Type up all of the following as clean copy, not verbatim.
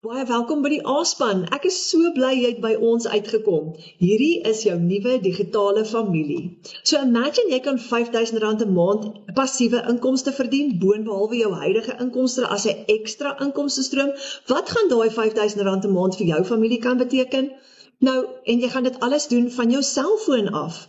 Baie welkom by die A-span. Ek is so bly jy het by ons uitgekom. Hierdie is jou nuwe digitale familie. So imagine jy kan R5,000 'n maand passiewe inkomste verdien, boonbehalwe jou huidige inkomste as 'n ekstra inkomstestroom. Wat gaan daai R5,000 'n maand vir jou familie kan beteken? Nou, en jy gaan dit alles doen van jou selfoon af.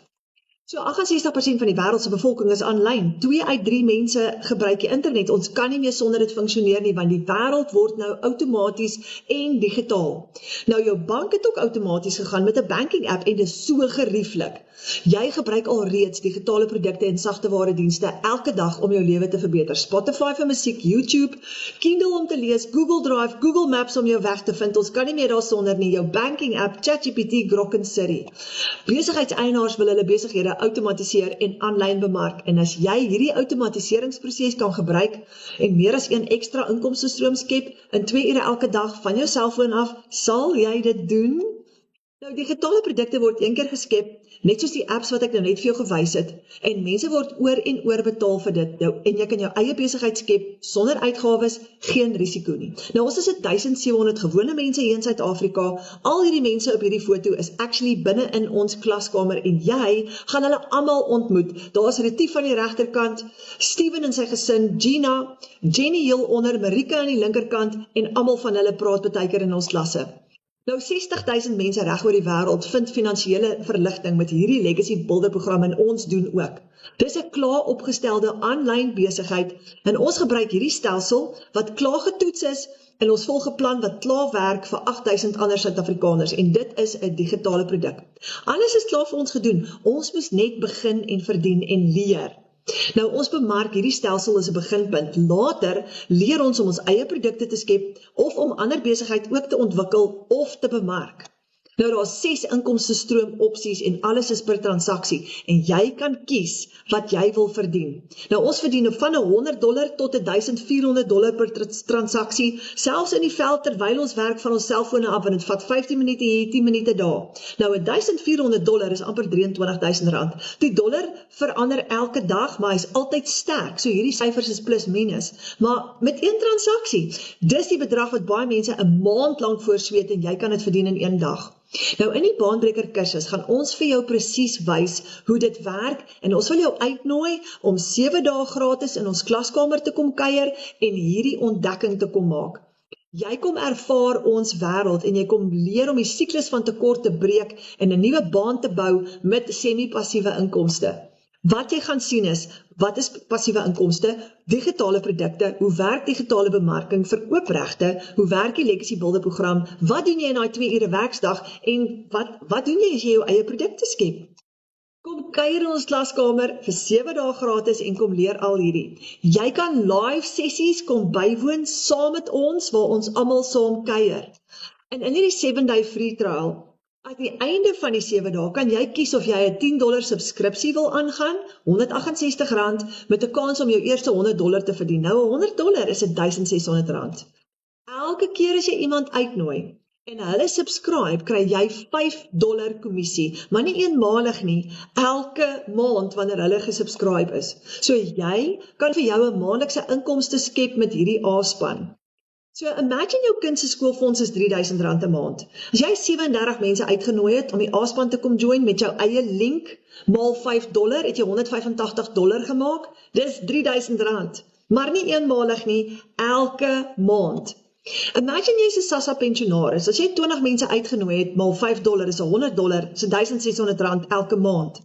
So 68% van die wêreld se bevolking is aanlyn. 2 uit 3 mense gebruik die internet. Ons kan nie meer sonder dit funksioneer nie, want die wêreld word nou outomaties en digitaal. Nou jou bank het ook outomaties gegaan met 'n banking app en dit is so gerieflik. Jy gebruik alreeds digitale produkte en sagteware dienste elke dag om jou lewe te verbeter. Spotify vir musiek, YouTube, Kindle om te lees, Google Drive, Google Maps om jou weg te vind. Ons kan nie meer daarsonder nie. Jou banking app, ChatGPT, Grok en Siri. Besigheidseienaars wil hulle besighede outomatiseer en aanlyn bemark. En as jy hierdie outomatiseringsproses kan gebruik en meer as 1 ekstra inkomstestroom skep in 2 ure elke dag van jou selfoon af, sal jy dit doen? Nou, digitale produkte word een keer geskep, net soos die apps wat ek nou net vir jou gewys het, en mense word oor en oor betaal vir dit, en jy kan jou eie besigheid skep, sonder uitgawes, geen risiko nie. Nou, ons is 1700 gewone mense hier in Suid-Afrika, al hierdie mense op hierdie foto is actually binne in ons klaskamer, en jy gaan hulle almal ontmoet. Daar is Retief aan die regterkant, Steven en sy gesin, Gina, Jenny heel onder, Marika aan die linkerkant, en almal van hulle praat baie keer in ons klasse. Nou 60,000 mense reg oor die wêreld vind finansiële verligting met hierdie Legacy Builder program en ons doen ook. Dis 'n klaar opgestelde aanlyn besigheid en ons gebruik hierdie stelsel wat klaar getoets is en ons volg 'n plan wat klaar werk vir 8,000 ander Suid-Afrikaners en dit is 'n digitale produk. Alles is klaar vir ons gedoen. Ons moes net begin en verdien en leer. Nou, ons bemark hierdie stelsel as 'n beginpunt. Later leer ons om ons eie produkte te skep of om ander besigheid ook te ontwikkel of te bemark. Nou, daar is 6 inkomstestroom opsies en alles is per transaksie en jy kan kies wat jy wil verdien. Nou, ons verdien van $100 tot $1,400 per transaksie, selfs in die veld terwyl ons werk van ons selfone af en dit vat 15 minute hier, 10 minute daar. Nou, $1,400 is amper R23,000. Die dollar verander elke dag, maar hy is altyd sterk, so hierdie syfers is plus minus. Maar met 1 transaksie, dis die bedrag wat baie mense 'n maand lank voorsweet en jy kan dit verdien in 1 dag. Nou in die baanbreker kursus gaan ons vir jou presies wys hoe dit werk en ons wil jou uitnooi om 7 dae gratis in ons klaskamer te kom kuier en hierdie ontdekking te kom maak. Jy kom ervaar ons wêreld en jy kom leer om die siklus van tekort te breek en 'n nuwe baan te bou met semi-passiewe inkomste. Wat jy gaan sien is, wat is passiewe inkomste, digitale produkte, hoe werk digitale bemarking, verkoopregte, hoe werk die Legacy Builder program, wat doen jy in daai 2 ure werksdag en wat doen jy as jy jou eie produkte skep? Kom kuier in ons klaskamer vir 7 dae gratis en kom leer al hierdie. Jy kan live sessies kom bywoon saam met ons waar ons almal saam kuier. En in hierdie 7-day free trial, aan die einde van die 7 dae kan jy kies of jy 'n $10 subskripsie wil aangaan, R168 met 'n kans om jou eerste $100 te verdien. Nou $100 is R1,600. Elke keer as jy iemand uitnooi en hulle subscribe, kry jy $5 kommissie, maar nie eenmalig nie, elke maand wanneer hulle gesubscribe is. So jy kan vir jou 'n maandelikse inkomste skep met hierdie A-span. So imagine jou kind se skoolfonds is R3,000 'n maand. As jy 37 mense uitgenooi het om die A-span te kom join met jou eie link, maal $5, het jy $185 gemaak, dis R3,000. Maar nie eenmalig nie, elke maand. Imagine jy is 'n SASSA pensionaris, as jy 20 mense uitgenooi het, maal $5 is $100, is R1,600 elke maand.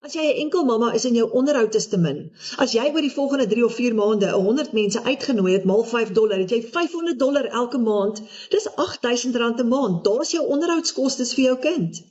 As jy 'n enkel mamma is en jou onderhoud is te min, as jy oor die volgende 3 of 4 maande 100 mense uitgenooi het, maal $5, het jy $500 elke maand, dis R8,000 'n maand, daar is jou onderhoudskostes vir jou kind.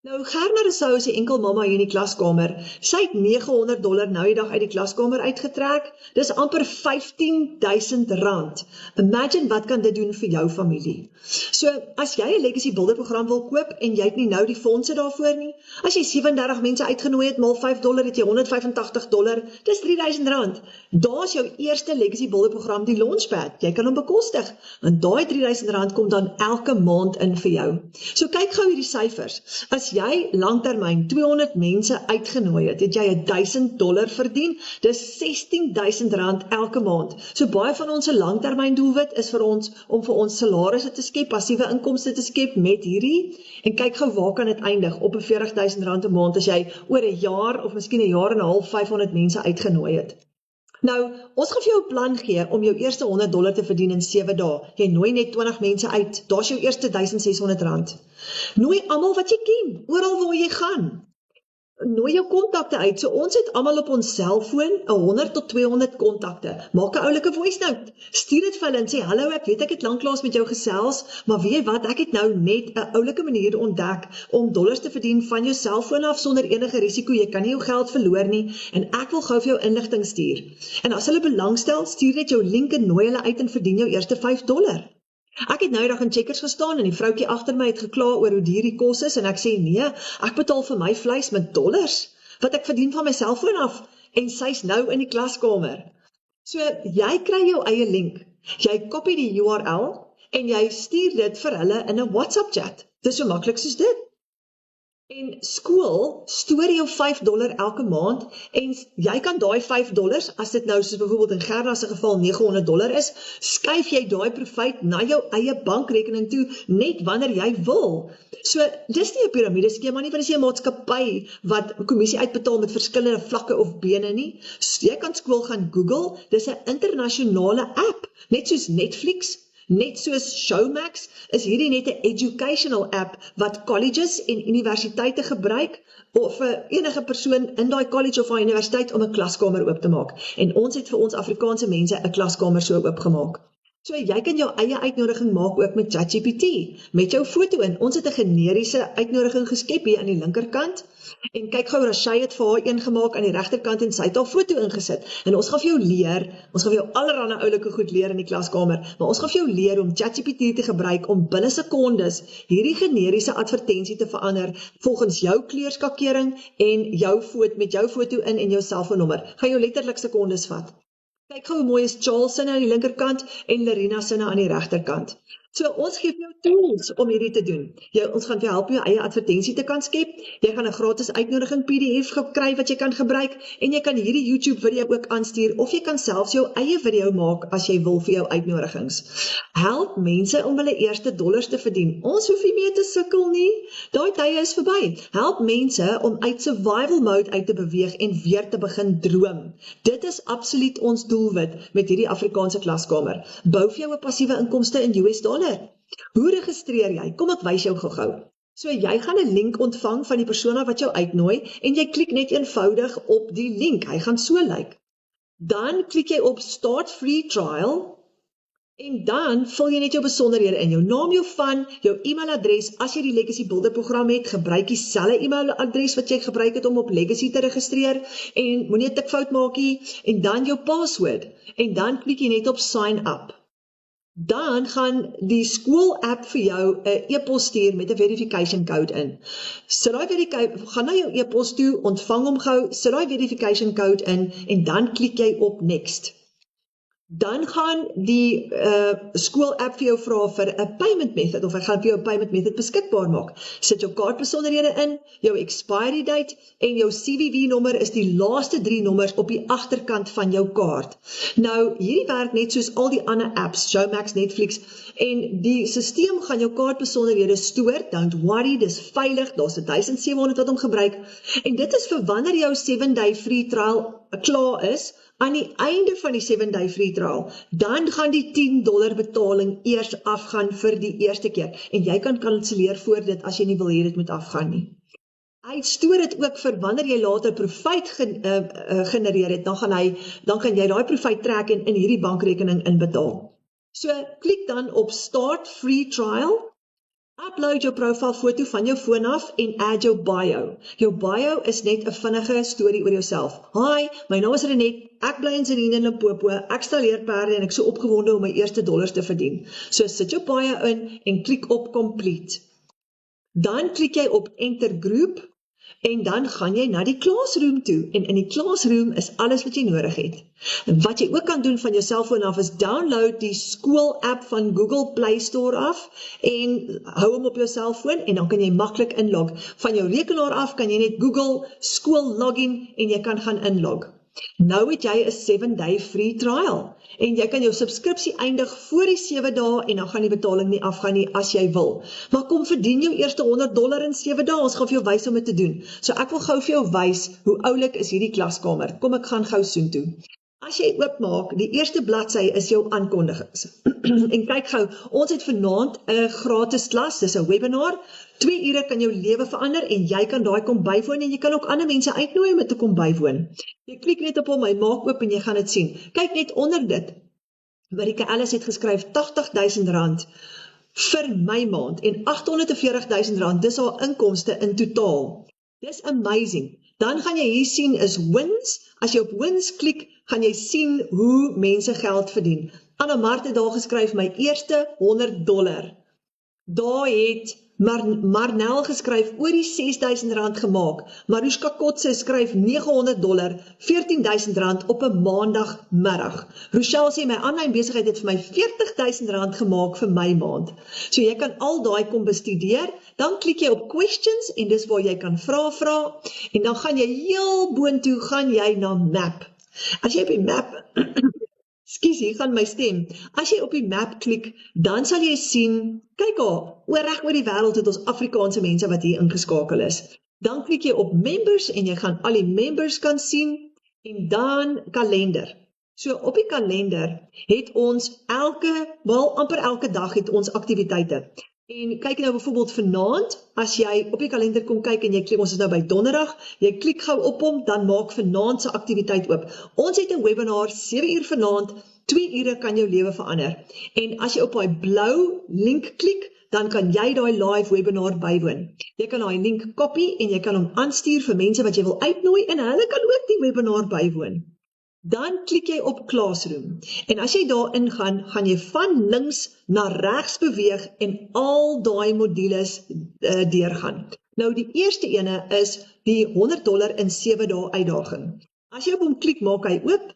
Nou, Gerna Rousseau is 'n enkel mamma hier in die klaskamer. Sy het $900 nou die dag uit die klaskamer uitgetrek. Dis amper R15,000. Imagine wat kan dit doen vir jou familie. So, as jy 'n Legacy Builder program wil koop en jy het nie nou die fondse daarvoor nie, as jy 37 mense uitgenooi het, maal $5, het jy $185, dis R3,000. Daar is jou eerste Legacy Builder program, die Launchpad. Jy kan hom bekostig, want daai R3,000 kom dan elke maand in vir jou. So kyk gou hierdie syfers. As jy langtermyn 200 mense uitgenooi het jy $1,000 verdien, dis R16,000 elke maand. So baie van ons langtermyn doelwit is vir ons om vir ons salarisse te skep, passiewe inkomste te skep met hierdie, en kyk gou waar kan dit eindig op 'n R40,000 'n maand as jy oor 'n jaar of miskien 'n jaar en 'n half 500 mense uitgenooi het. Nou, ons gaan vir jou 'n plan gee om jou eerste $100 te verdien in 7 dae. Jy nooi net 20 mense uit, daar's jou eerste R1,600. Nooi almal wat jy ken, oral waar jy gaan. Nooi jou kontakte uit, so ons het almal op ons selfoon 100 tot 200 kontakte. Maak 'n oulike voice note, stuur dit vir hulle en sê, hallo, ek weet ek het lanklaas met jou gesels, maar weet jy wat, ek het nou net 'n oulike manier ontdek om dollars te verdien van jou selfoon af sonder enige risiko, jy kan nie jou geld verloor nie, en ek wil gou vir jou inligting stuur. En as hulle belangstel, stuur net jou link en nooi hulle uit en verdien jou eerste $5. Ek het nou eendag in Checkers gestaan en die vroukie agter my het gekla oor hoe duur die kos is en ek sê nee, ek betaal vir my vleis met dollars wat ek verdien van my selfoon af en sy's nou in die klaskamer. So jy kry jou eie link, jy kopie die URL en jy stuur dit vir hulle in 'n WhatsApp chat. Dis so maklik soos dit. En skool stoor jou $5 elke maand en jy kan daai $5, as dit nou soos byvoorbeeld in Gerda se geval $900 is, skuif jy daai profijt na jou eie bankrekening toe net wanneer jy wil. So dis nie 'n piramideskema nie, want dis nie 'n maatskappy wat kommissie uitbetaal met verskillende vlakke of bene nie. Jy kan skool gaan Google, dis 'n internasionale app, net soos Netflix. Net soos Showmax is hierdie net 'n educational app wat colleges en universiteite gebruik of vir enige persoon in daai college of daai universiteit om 'n klaskamer oop te maak. En ons het vir ons Afrikaanse mense 'n klaskamer so oopgemaak. So jy kan jou eie uitnodiging maak ook met ChatGPT, met jou foto in. Ons het 'n generiese uitnodiging geskep hier aan die linkerkant. En kyk gou, Rashay het vir haar een gemaak aan die regterkant en sy het haar foto ingesit. En ons gaan vir jou leer, ons gaan vir jou allerhande oulike goed leer in die klaskamer, maar ons gaan vir jou leer om ChatGPT te gebruik om binne sekondes hierdie generiese advertensie te verander volgens jou kleurskakering en jou foto met jou foto in en jou selfoonnommer. Gaan jou letterlik sekondes vat. Kyk gou hoe mooi is Charles sinne aan die linkerkant en Larina sinne aan die regterkant. So ons gee jou tools om hierdie te doen. Ons gaan vir jou help jou eie advertensie te kan skep. Jy gaan 'n gratis uitnodiging PDF kry wat jy kan gebruik en jy kan hierdie YouTube video ook aanstuur of jy kan selfs jou eie video maak as jy wil vir jou uitnodigings. Help mense om hulle eerste dollars te verdien. Ons hoef nie meer te sukkel nie. Daai tye is verby. Help mense om uit survival mode uit te beweeg en weer te begin droom. Dit is absoluut ons doelwit met hierdie Afrikaanse klaskamer. Bou vir jou 'n passiewe inkomste in US$. Hoe registreer jy? Kom ek wys jou gou-gou. So jy gaan 'n link ontvang van die persoon wat jou uitnooi en jy klik net eenvoudig op die link. Hy gaan so lyk. Dan klik jy op Start Free Trial en dan vul jy net jou besonderhede in. Jou naam, jou van, jou e-mailadres. As jy die Legacy Builder program het, gebruik dieselfde e-mailadres wat jy gebruik het om op Legacy te registreer en moenie 'n tikfout maak nie. En dan jou password en dan klik jy net op Sign Up. Dan gaan die skool-app vir jou 'n e-pos stuur met 'n verification code in. Gaan na jou e-pos toe, ontvang hom gou, sit daai verification code in en dan klik jy op Next. Dan gaan die skool-app vir jou vra vir 'n payment method of hy gaan vir jou 'n payment method beskikbaar maak. Sit jou kaartbesonderhede in, jou expiry date en jou CVV-nommer is die laaste 3 nommers op die agterkant van jou kaart. Nou, hierdie werk net soos al die ander apps, Showmax, Netflix, en die stelsel gaan jou kaartbesonderhede stoor, don't worry, dis veilig, daar's 1700 wat hom gebruik, en dit is vir wanneer jou 7-day free trial klaar is. Aan die einde van die 7-day free trial, dan gaan die $10 betaling eers afgaan vir die eerste keer. En jy kan kanselleer voor dit as jy nie wil hê dit moet afgaan nie. Hy stoor dit ook vir wanneer jy later profijt genereer het, dan kan jy daai profijt trek en in hierdie bankrekening inbetaal. So, klik dan op Start Free Trial. Upload jou profielfoto van jou foon af en add jou bio. Jou bio is net 'n vinnige storie oor jouself. Hi, my naam is Renet, ek bly in Serene in Limpopo, ek stalleer perde en ek so opgewonde om my eerste dollars te verdien. So sit jou bio in en klik op Complete. Dan klik jy op Enter Group En dan gaan jy na die classroom toe, en in die classroom is alles wat jy nodig het. En wat jy ook kan doen van jou selfoon af is download die skool app van Google Play Store af, en hou hom op jou selfoon, en dan kan jy maklik inlog. Van jou rekenaar af kan jy net Google skool login, en jy kan gaan inlog. Nou het jy 'n 7-day free trial, en jy kan jou subskripsie eindig voor die 7 dae, en dan gaan die betaling nie afgaan nie as jy wil. Maar kom verdien jou eerste $100 in 7 dae, ons gaan vir jou wys om dit te doen. So ek wil gou vir jou wys, hoe oulik is hierdie klaskamer. Kom ek gaan gou soontoe. As jy oopmaak, die eerste bladsy is jou aankondigings. En kyk gou, ons het vanaand 'n gratis klas, dis 'n webinar. 2 ure kan jou lewe verander en jy kan daai kom bywoon en jy kan ook ander mense uitnooi om dit te kom bywoon. Jy klik net op hom, hy maak oop en jy gaan dit sien. Kyk net onder dit. Marika Ellis het geskryf R80.000 vir my maand en R840.000, dis haar inkomste in totaal. Dis amazing. Dan gaan jy hier sien is wins. As jy op wins klik, gaan jy sien hoe mense geld verdien. Anna Mart het daar geskryf my eerste $100. Daar het Marnel geskryf oor die R6.000 gemaak. Marushka Kotse skryf $900, R14.000 op 'n maandagmiddag. Rochelle sê my aanlyn besigheid het vir my R40.000 gemaak vir my maand. So jy kan al daai kom bestudeer, dan klik jy op questions en dis waar jy kan vra en dan gaan jy heel boontoe gaan jy na map. As jy op die map Skus, hier gaan my stem. As jy op die map klik, dan sal jy sien, kyk reg oor die wêreld het ons Afrikaanse mense wat hier ingeskakel is. Dan klik jy op members en jy gaan al die members kan sien en dan kalender. So op die kalender het ons amper elke dag het ons aktiwiteite. En kyk nou byvoorbeeld vanaand, as jy op die kalender kom kyk en jy klik, ons is nou by donderdag, jy klik gou op hom, dan maak vanaand se aktiwiteit oop. Ons het 'n webinar 7 uur vanaand, 2 ure kan jou lewe verander. En as jy op daai blou link klik, dan kan jy daai live webinar bywoon. Jy kan daai link copy en jy kan hom aanstuur vir mense wat jy wil uitnooi en hulle kan ook die webinar bywoon. Dan klik jy op Classroom en as jy daarin gaan, gaan jy van links na regs beweeg en al daai modules deurgaan. Nou die eerste ene is die $100 in 7 dae uitdaging. As jy op hom klik, maak hy oop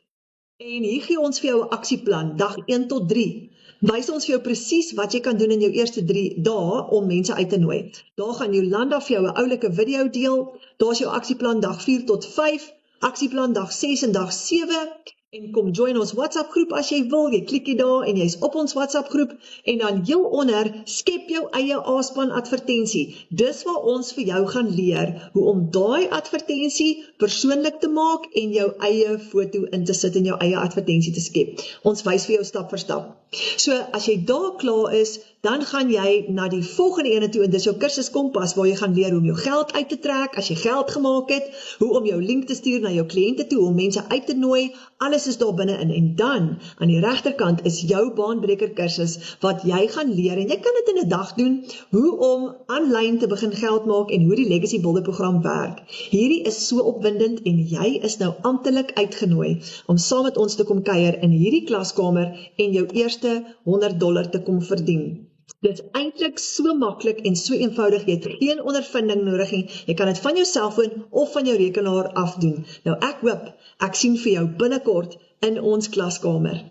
en hier gee ons vir jou 'n aksieplan, dag 1 tot 3. Wys ons vir jou presies wat jy kan doen in jou eerste 3 dae om mense uit te nooi. Daar gaan Jolanda vir jou 'n oulike video deel, daar is jou aksieplan dag 4 tot 5, aksieplan dag 6 en dag 7 en kom join ons WhatsApp groep as jy wil, jy klik hier daar en jy's op ons WhatsApp groep en dan heel onder skep jou eie A-span advertensie. Dis waar ons vir jou gaan leer hoe om daai advertensie persoonlik te maak en jou eie foto in te sit en jou eie advertensie te skep. Ons wys vir jou stap vir stap. So as jy daar klaar is, dan gaan jy na die volgende ene toe en dis jou kursus Kompas waar jy gaan leer hoe om jou geld uit te trek as jy geld gemaak het, hoe om jou link te stuur na jou kliënte toe, om mense uit te nooi, alles is daar binne-in. En dan, aan die regterkant is jou baanbreker kursus wat jy gaan leer en jy kan dit in 'n dag doen, hoe om aanlyn te begin geld maak en hoe die Legacy Builder program werk. Hierdie is so opwindend en jy is nou amptelik uitgenooi om saam met ons te kom kuier in hierdie klaskamer en jou eerste $100 te kom verdien. Dit is eintlik so maklik en so eenvoudig, jy het geen ondervinding nodig nie, jy kan dit van jou selfoon of van jou rekenaar afdoen. Nou ek hoop, ek sien vir jou binnekort in ons klaskamer.